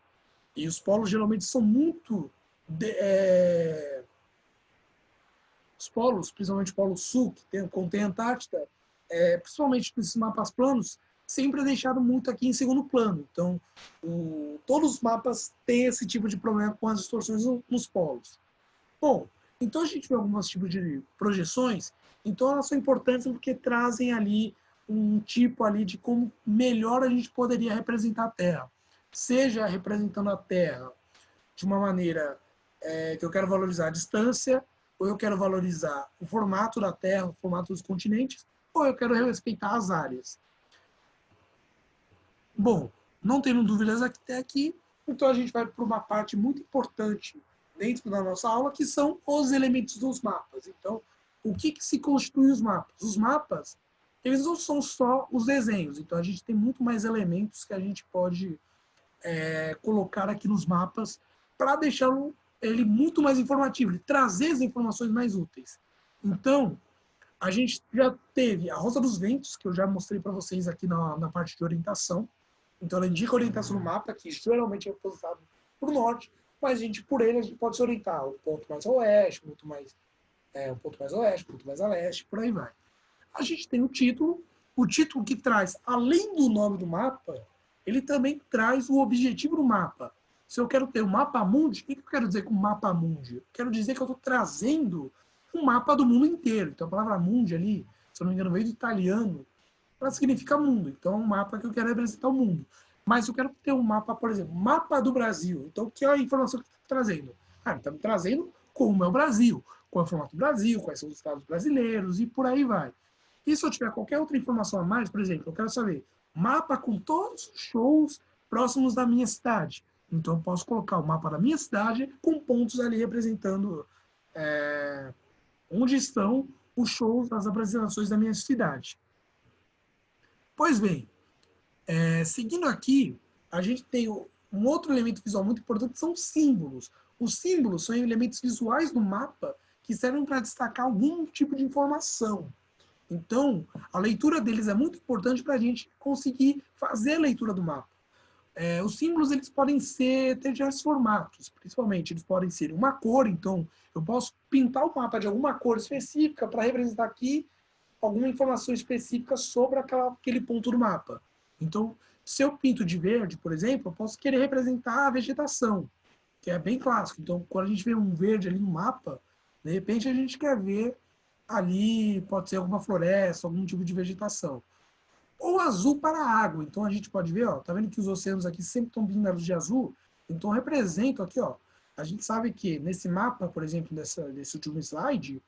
E os polos geralmente são muito... os polos, principalmente o Polo Sul, que contém a Antártida, principalmente nesses mapas planos, sempre é deixado muito aqui em segundo plano. Então, todos os mapas têm esse tipo de problema com as distorções nos polos. Bom, então a gente vê alguns tipos de projeções, então elas são importantes porque trazem ali um tipo ali de como melhor a gente poderia representar a Terra. Seja representando a Terra de uma maneira que eu quero valorizar a distância, ou eu quero valorizar o formato da Terra, o formato dos continentes, ou eu quero respeitar as áreas. Bom, não tendo dúvidas até aqui, então a gente vai para uma parte muito importante dentro da nossa aula, que são os elementos dos mapas. Então, o que se constitui os mapas? Os mapas, eles não são só os desenhos, então a gente tem muito mais elementos que a gente pode colocar aqui nos mapas para deixar ele muito mais informativo, ele trazer as informações mais úteis. Então, a gente já teve a Rosa dos Ventos, que eu já mostrei para vocês aqui na parte de orientação. Então, ela indica a orientação no mapa, que geralmente é positado para o norte, mas por ele a gente pode se orientar um ponto mais a oeste, um ponto mais oeste, um ponto mais a leste, por aí vai. A gente tem o título que traz, além do nome do mapa, ele também traz o objetivo do mapa. Se eu quero ter o mapa mundi, o que eu quero dizer com mapa mundi? Eu quero dizer que eu estou trazendo um mapa do mundo inteiro. Então, a palavra mundi ali, se eu não me engano, veio do italiano, ela significa mundo. Então, é um mapa que eu quero representar o mundo. Mas eu quero ter um mapa, por exemplo, mapa do Brasil. Então, o que é a informação que está trazendo? Está me trazendo como é o Brasil, qual é o formato do Brasil, quais são os estados brasileiros e por aí vai. E se eu tiver qualquer outra informação a mais, por exemplo, eu quero saber mapa com todos os shows próximos da minha cidade. Então, eu posso colocar o mapa da minha cidade com pontos ali representando onde estão os shows, as apresentações da minha cidade. Pois bem, seguindo aqui, a gente tem um outro elemento visual muito importante, são os símbolos. Os símbolos são elementos visuais do mapa que servem para destacar algum tipo de informação. Então, a leitura deles é muito importante para a gente conseguir fazer a leitura do mapa. Os símbolos eles podem ter diversos formatos, principalmente eles podem ser uma cor, então eu posso pintar o mapa de alguma cor específica para representar aqui alguma informação específica sobre aquele ponto do mapa. Então, se eu pinto de verde, por exemplo, eu posso querer representar a vegetação, que é bem clássico. Então, quando a gente vê um verde ali no mapa, de repente a gente quer ver ali, pode ser alguma floresta, algum tipo de vegetação. Ou azul para a água. Então, a gente pode ver, ó, tá vendo que os oceanos aqui sempre estão pintados de azul? Então, representam aqui, ó, a gente sabe que nesse mapa, por exemplo, desse último slide,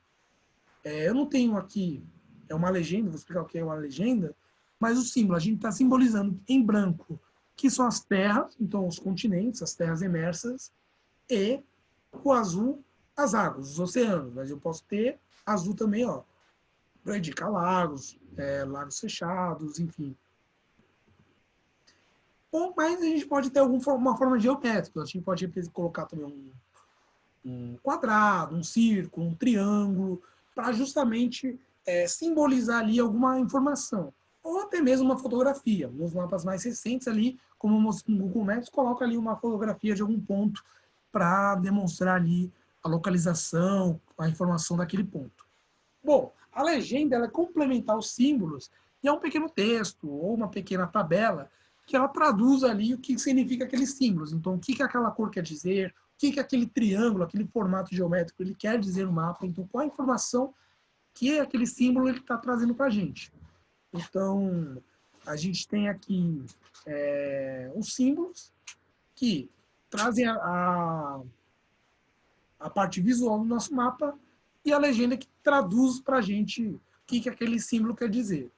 eu não tenho aqui uma legenda, vou explicar o que é uma legenda, mas o símbolo, a gente está simbolizando em branco, que são as terras, então os continentes, as terras emersas, e o azul, as águas, os oceanos. Mas eu posso ter azul também, ó, para indicar lagos, lagos fechados, enfim. Ou, mas a gente pode ter uma forma geométrica, a gente pode colocar também um quadrado, um círculo, um triângulo, para justamente simbolizar ali alguma informação. Ou até mesmo uma fotografia. Nos mapas mais recentes ali, como no Google Maps, coloca ali uma fotografia de algum ponto para demonstrar ali a localização, a informação daquele ponto. Bom, a legenda ela é complementar os símbolos e é um pequeno texto ou uma pequena tabela que ela traduz ali o que significa aqueles símbolos. Então, o que aquela cor quer dizer, o que aquele triângulo, aquele formato geométrico ele quer dizer no mapa. Então, qual a informação que aquele símbolo está trazendo para a gente. Então, a gente tem aqui os símbolos que trazem a parte visual do nosso mapa e a legenda que traduz para a gente o que aquele símbolo quer dizer.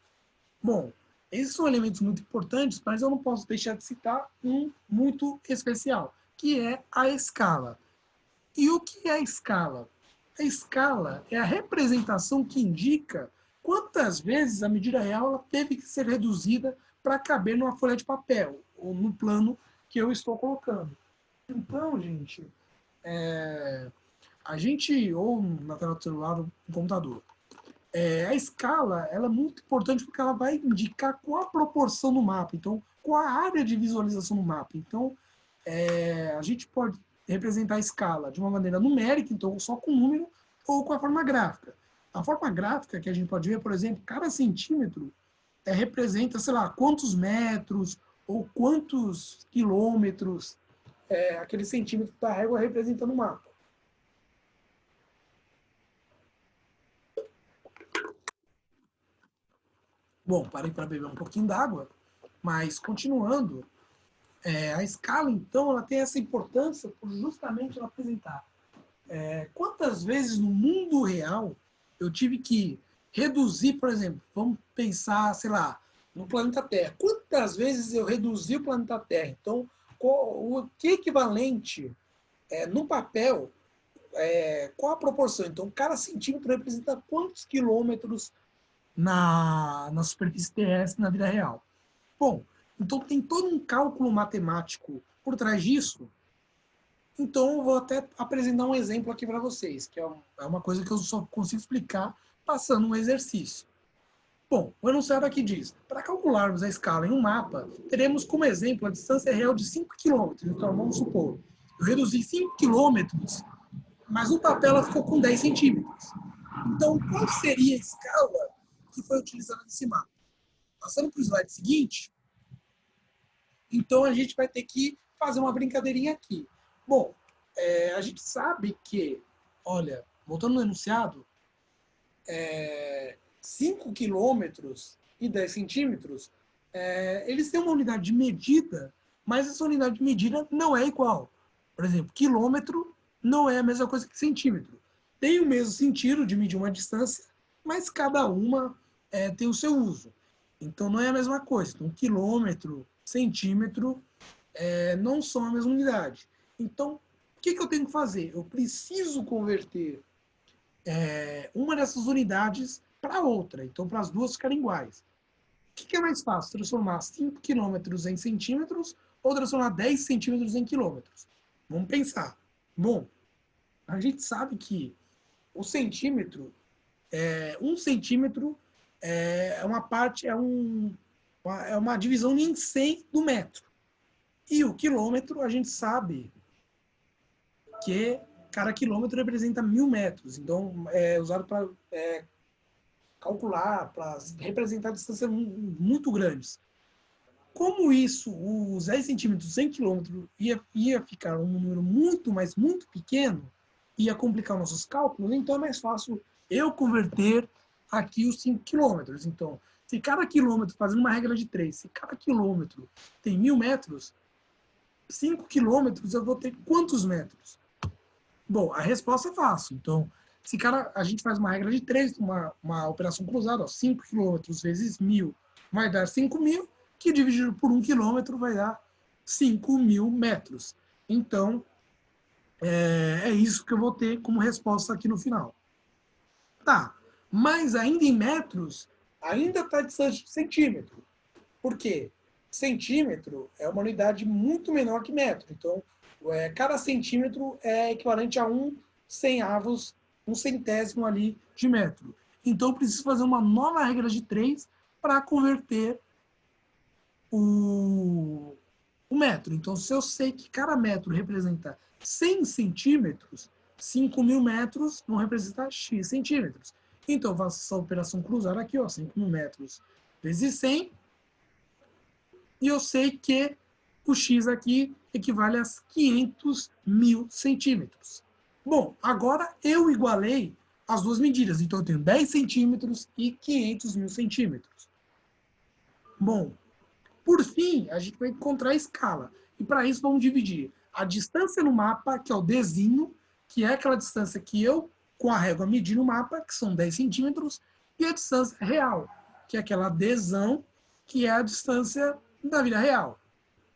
Bom, esses são elementos muito importantes, mas eu não posso deixar de citar um muito especial, que é a escala. E o que é a escala? A escala é a representação que indica quantas vezes a medida real ela teve que ser reduzida para caber numa folha de papel, ou no plano que eu estou colocando. Então, gente, a gente, ou na tela do celular, ou no computador, a escala ela é muito importante porque ela vai indicar qual a proporção no mapa, então qual a área de visualização no mapa. Então, a gente pode representar a escala de uma maneira numérica, então só com número, ou com a forma gráfica. A forma gráfica que a gente pode ver, por exemplo, cada centímetro representa, sei lá, quantos metros ou quantos quilômetros aquele centímetro da régua representa no mapa. Bom, parei para beber um pouquinho d'água, mas continuando, a escala, então, ela tem essa importância por justamente ela apresentar quantas vezes no mundo real eu tive que reduzir, por exemplo, vamos pensar, sei lá, no planeta Terra. Quantas vezes eu reduzi o planeta Terra? Então, o que é equivalente no papel, qual a proporção? Então, cada centímetro representa quantos quilômetros na superfície terrestre na vida real. Bom, então tem todo um cálculo matemático por trás disso. Então, eu vou até apresentar um exemplo aqui para vocês, que é uma coisa que eu só consigo explicar passando um exercício. Bom, o enunciado aqui diz, para calcularmos a escala em um mapa, teremos como exemplo a distância real de 5 km. Então, vamos supor, eu reduzi 5 km, mas no papel ela ficou com 10 centímetros. Então, qual seria a escala que foi utilizada nesse mapa? Passando para o slide seguinte, então a gente vai ter que fazer uma brincadeirinha aqui. Bom, a gente sabe que, olha, voltando no enunciado, 5 quilômetros e 10 centímetros, eles têm uma unidade de medida, mas essa unidade de medida não é igual. Por exemplo, quilômetro não é a mesma coisa que centímetro. Tem o mesmo sentido de medir uma distância, mas cada uma tem o seu uso. Então, não é a mesma coisa. Então, quilômetro, centímetro, não são a mesma unidade. Então, o que eu tenho que fazer? Eu preciso converter uma dessas unidades para outra. Então, para as duas ficarem iguais. O que é mais fácil? Transformar 5 quilômetros em centímetros ou transformar 10 centímetros em quilômetros? Vamos pensar. Bom, a gente sabe que o centímetro, 1 centímetro é uma parte, é uma divisão em 100 do metro. E o quilômetro, a gente sabe que cada quilômetro representa 1.000 metros. Então, é usado para calcular, para representar distâncias muito grandes. Como isso, os 10 centímetros, 100 quilômetros, ia ficar um número muito, mas muito pequeno, ia complicar nossos cálculos, então é mais fácil eu converter aqui os 5 quilômetros. Então, se cada quilômetro, fazendo uma regra de 3, se cada quilômetro tem 1.000 metros, 5 quilômetros eu vou ter quantos metros? Bom, a resposta é fácil. Então, se a gente faz uma regra de 3, uma operação cruzada, ó, 5 quilômetros vezes 1.000 vai dar 5.000, que dividido por 1 quilômetro vai dar 5.000 metros. Então, é isso que eu vou ter como resposta aqui no final. Tá, mas ainda em metros, ainda está distante de centímetro. Por quê? Centímetro é uma unidade muito menor que metro. Então, cada centímetro é equivalente a um centésimo ali de metro. Então, eu preciso fazer uma nova regra de 3 para converter o metro. Então, se eu sei que cada metro representa 100 centímetros, 5.000 metros vão representar x centímetros. Então, eu faço essa operação cruzada aqui, ó, 5.000 metros vezes 100, e eu sei que o x aqui equivale a 500.000 centímetros. Bom, agora eu igualei as duas medidas. Então, eu tenho 10 centímetros e 500.000 centímetros. Bom, por fim, a gente vai encontrar a escala. E para isso, vamos dividir a distância no mapa, que é o Dzinho, que é aquela distância que eu, com a régua, medi no mapa, que são 10 centímetros, e a distância real, que é aquela Dzão, que é a distância da vida real.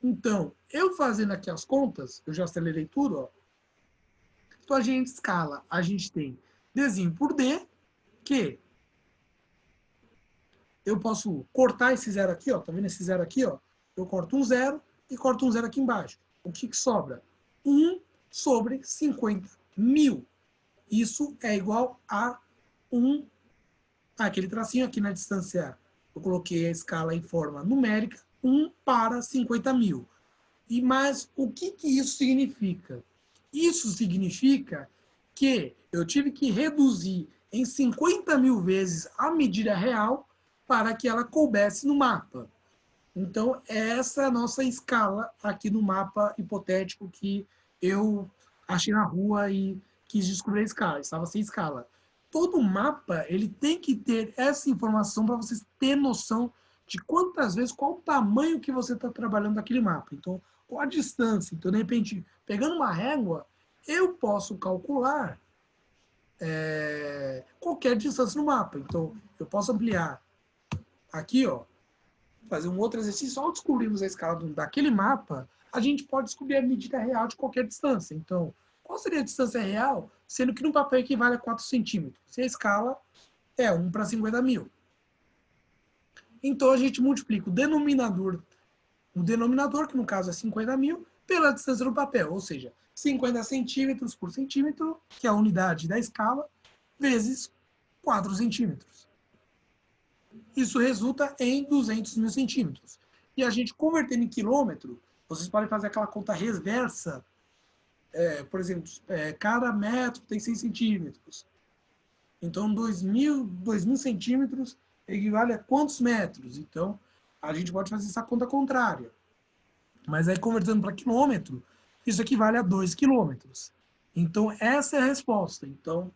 Então, eu fazendo aqui as contas, eu já acelerei tudo, ó. Então, a gente escala, a gente tem Dzinho por D, que eu posso cortar esse zero aqui, ó. Tá vendo esse zero aqui, ó? Eu corto um zero e corto um zero aqui embaixo. O que sobra? 1 sobre 50.000. Isso é igual a 1. Aquele tracinho aqui na distância, eu coloquei a escala em forma numérica, 1 para 50.000. Mas o que isso significa? Isso significa que eu tive que reduzir em 50.000 vezes a medida real para que ela coubesse no mapa. Então, essa é a nossa escala aqui no mapa hipotético que eu achei na rua e quis descobrir a escala. Estava sem escala. Todo mapa ele tem que ter essa informação para vocês terem noção de quantas vezes, qual o tamanho que você está trabalhando naquele mapa. Então, qual a distância. Então, de repente, pegando uma régua, eu posso calcular qualquer distância no mapa. Então, eu posso ampliar aqui, ó, fazer um outro exercício. Ao descobrirmos a escala daquele mapa, a gente pode descobrir a medida real de qualquer distância. Então, qual seria a distância real, sendo que no papel equivale a 4 centímetros? Se a escala é 1 para 50.000. Então, a gente multiplica o denominador, que no caso é 50.000, pela distância do papel, ou seja, 50 centímetros por centímetro, que é a unidade da escala, vezes 4 centímetros. Isso resulta em 200.000 centímetros. E a gente convertendo em quilômetro, vocês podem fazer aquela conta reversa. Por exemplo, cada metro tem 6 centímetros. Então, 2.000 centímetros equivale a quantos metros? Então, a gente pode fazer essa conta contrária. Mas aí, convertendo para quilômetro, isso equivale a 2 quilômetros. Então, essa é a resposta. Então,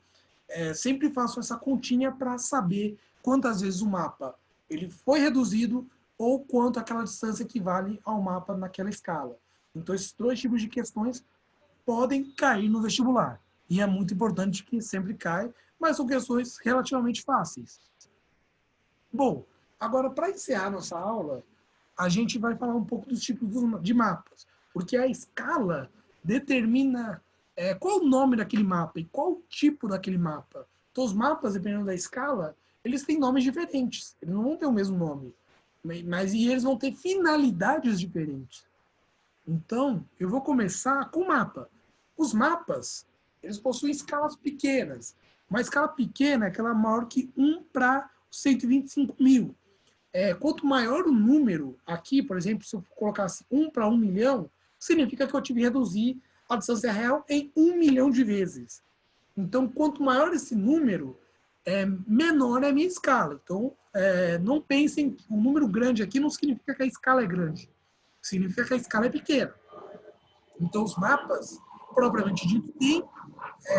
sempre faço essa continha para saber quantas vezes o mapa ele foi reduzido ou quanto aquela distância equivale ao mapa naquela escala. Então, esses dois tipos de questões podem cair no vestibular. E é muito importante que sempre cai, mas são questões relativamente fáceis. Bom, agora para encerrar nossa aula, a gente vai falar um pouco dos tipos de mapas, porque a escala determina qual o nome daquele mapa e qual o tipo daquele mapa. Então, os mapas, dependendo da escala, eles têm nomes diferentes. Eles não vão ter o mesmo nome, mas eles vão ter finalidades diferentes. Então, eu vou começar com o mapa. Os mapas, eles possuem escalas pequenas. Uma escala pequena é aquela maior que 1 para 125 mil. Quanto maior o número aqui, por exemplo, se eu colocasse 1 para 1 milhão, significa que eu tive que reduzir a distância real em 1 milhão de vezes. Então, quanto maior esse número, menor é a minha escala. Então, não pensem que um número grande aqui não significa que a escala é grande. Significa que a escala é pequena. Então, os mapas, propriamente dito, têm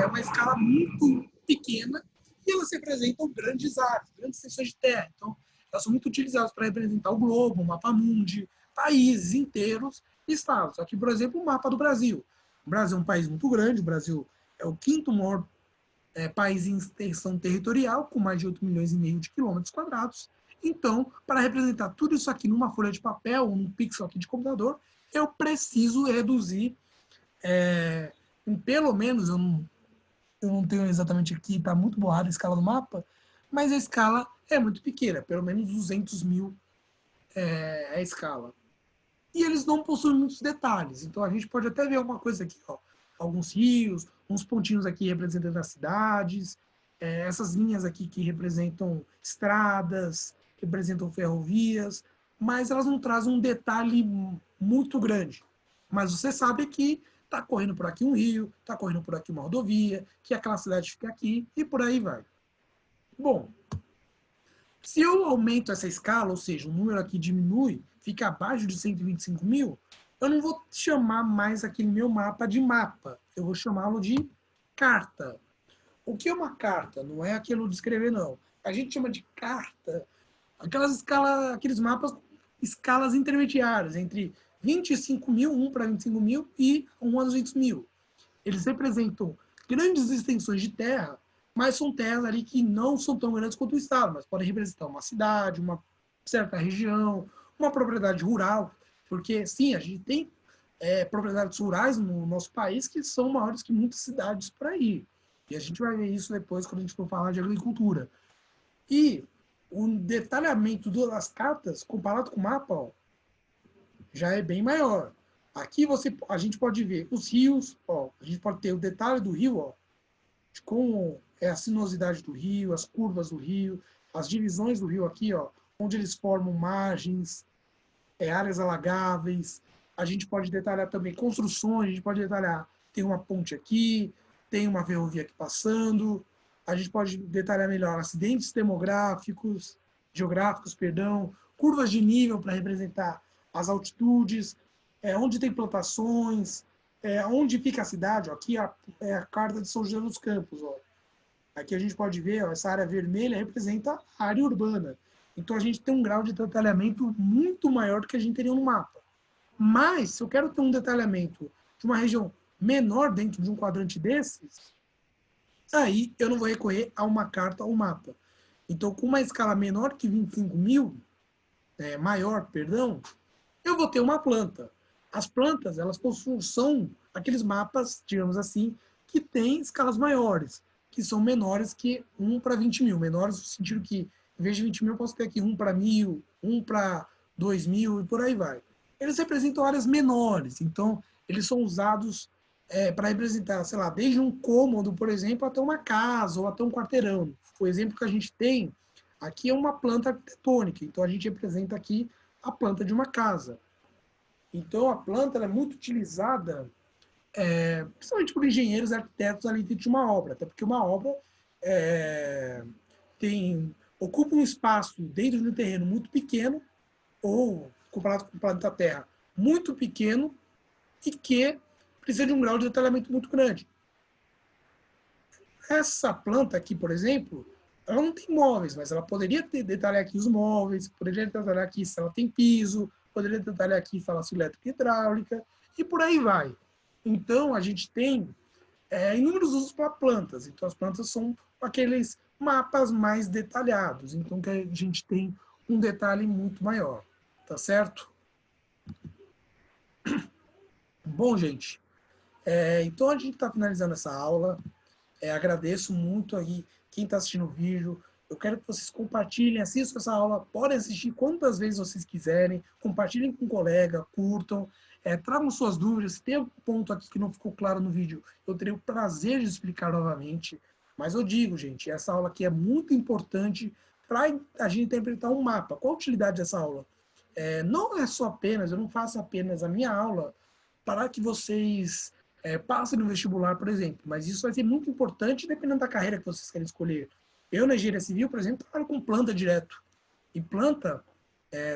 uma escala muito pequena e elas representam grandes áreas, grandes extensões de terra. Então, elas são muito utilizadas para representar o globo, o mapa mundi, países inteiros e estados. Aqui, por exemplo, o mapa do Brasil. O Brasil é um país muito grande, o Brasil é o quinto maior país em extensão territorial, com mais de 8 milhões e meio de quilômetros quadrados. Então, para representar tudo isso aqui numa folha de papel ou num pixel aqui de computador, eu preciso reduzir, pelo menos, eu não tenho exatamente aqui, está muito borrada a escala do mapa, mas a escala é muito pequena, pelo menos 200 mil é a escala. E eles não possuem muitos detalhes, então a gente pode até ver alguma coisa aqui, ó, alguns rios, uns pontinhos aqui representando as cidades, essas linhas aqui que representam estradas, representam ferrovias, mas elas não trazem um detalhe muito grande. Mas você sabe que está correndo por aqui um rio, está correndo por aqui uma rodovia, que aquela cidade fica aqui e por aí vai. Bom, se eu aumento essa escala, ou seja, o número aqui diminui, fica abaixo de 125 mil, eu não vou chamar mais aquele meu mapa de mapa, eu vou chamá-lo de carta. O que é uma carta? Não é aquilo de escrever, não. A gente chama de carta aqueles mapas, escalas intermediárias, entre 25 mil, 1 para 25 mil e 1 a 200 mil. Eles representam grandes extensões de terra, mas são terras ali que não são tão grandes quanto o estado, mas podem representar uma cidade, uma certa região, uma propriedade rural, porque sim, a gente tem propriedades rurais no nosso país que são maiores que muitas cidades por aí. E a gente vai ver isso depois quando a gente for falar de agricultura. E o detalhamento das cartas, comparado com o mapa, ó, já é bem maior. Aqui a gente pode ver os rios, ó, a gente pode ter o detalhe do rio, ó, de como é a sinuosidade do rio, as curvas do rio, as divisões do rio aqui, ó, onde eles formam margens, áreas alagáveis. A gente pode detalhar também construções, a gente pode detalhar, tem uma ponte aqui, tem uma ferrovia aqui passando, a gente pode detalhar melhor acidentes geográficos, curvas de nível para representar as altitudes, onde tem plantações, onde fica a cidade. Ó, aqui é a carta de São José dos Campos. Ó. Aqui a gente pode ver, ó, essa área vermelha representa a área urbana. Então a gente tem um grau de detalhamento muito maior do que a gente teria no mapa. Mas, se eu quero ter um detalhamento de uma região menor dentro de um quadrante desses, aí eu não vou recorrer a uma carta ou mapa. Então, com uma escala menor que 25 mil, maior, perdão, eu vou ter uma planta. As plantas, elas são aqueles mapas, digamos assim, que têm escalas maiores, que são menores que 1 para 20 mil. Menores no sentido que, em vez de 20 mil, eu posso ter aqui 1 para 1.000, 1 para 2.000 e por aí vai. Eles representam áreas menores, então eles são usados para representar, sei lá, desde um cômodo, por exemplo, até uma casa ou até um quarteirão. O exemplo que a gente tem aqui é uma planta arquitetônica, então a gente representa aqui a planta de uma casa. Então a planta é muito utilizada, principalmente por engenheiros e arquitetos ali dentro de uma obra, até porque uma obra ocupa um espaço dentro de um terreno muito pequeno, ou comparado com o planeta Terra, muito pequeno, e que precisa de um grau de detalhamento muito grande. Essa planta aqui, por exemplo, ela não tem móveis, mas ela poderia detalhar aqui os móveis, poderia detalhar aqui se ela tem piso, poderia detalhar aqui se ela é elétrica e hidráulica, e por aí vai. Então, a gente tem inúmeros usos para plantas. Então, as plantas são aqueles mapas mais detalhados. Então, que a gente tem um detalhe muito maior. Tá certo? Bom, gente, então a gente está finalizando essa aula. Agradeço muito aí quem está assistindo o vídeo. Eu quero que vocês compartilhem, assistam essa aula, podem assistir quantas vezes vocês quiserem, compartilhem com um colega, curtam, tragam suas dúvidas. Se tem algum ponto aqui que não ficou claro no vídeo, eu terei o prazer de explicar novamente. Mas eu digo, gente, essa aula aqui é muito importante para a gente interpretar um mapa. Qual a utilidade dessa aula? Não é só apenas, eu não faço apenas a minha aula para que vocês passem no vestibular, por exemplo, mas isso vai ser muito importante dependendo da carreira que vocês querem escolher. Eu, na engenharia civil, por exemplo, trabalho com planta direto. E planta,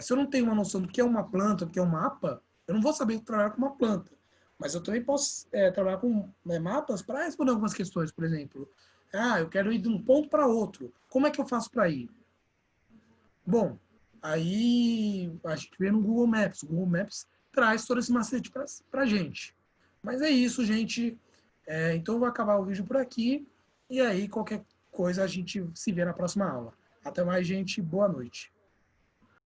se eu não tenho uma noção do que é uma planta, do que é um mapa, eu não vou saber trabalhar com uma planta. Mas eu também posso trabalhar com mapas para responder algumas questões, por exemplo. Eu quero ir de um ponto para outro. Como é que eu faço para ir? Bom, aí a gente vê no Google Maps. O Google Maps traz todo esse macete para a gente. Mas é isso, gente. Então eu vou acabar o vídeo por aqui. E aí, qualquer coisa, a gente se vê na próxima aula. Até mais, gente. Boa noite.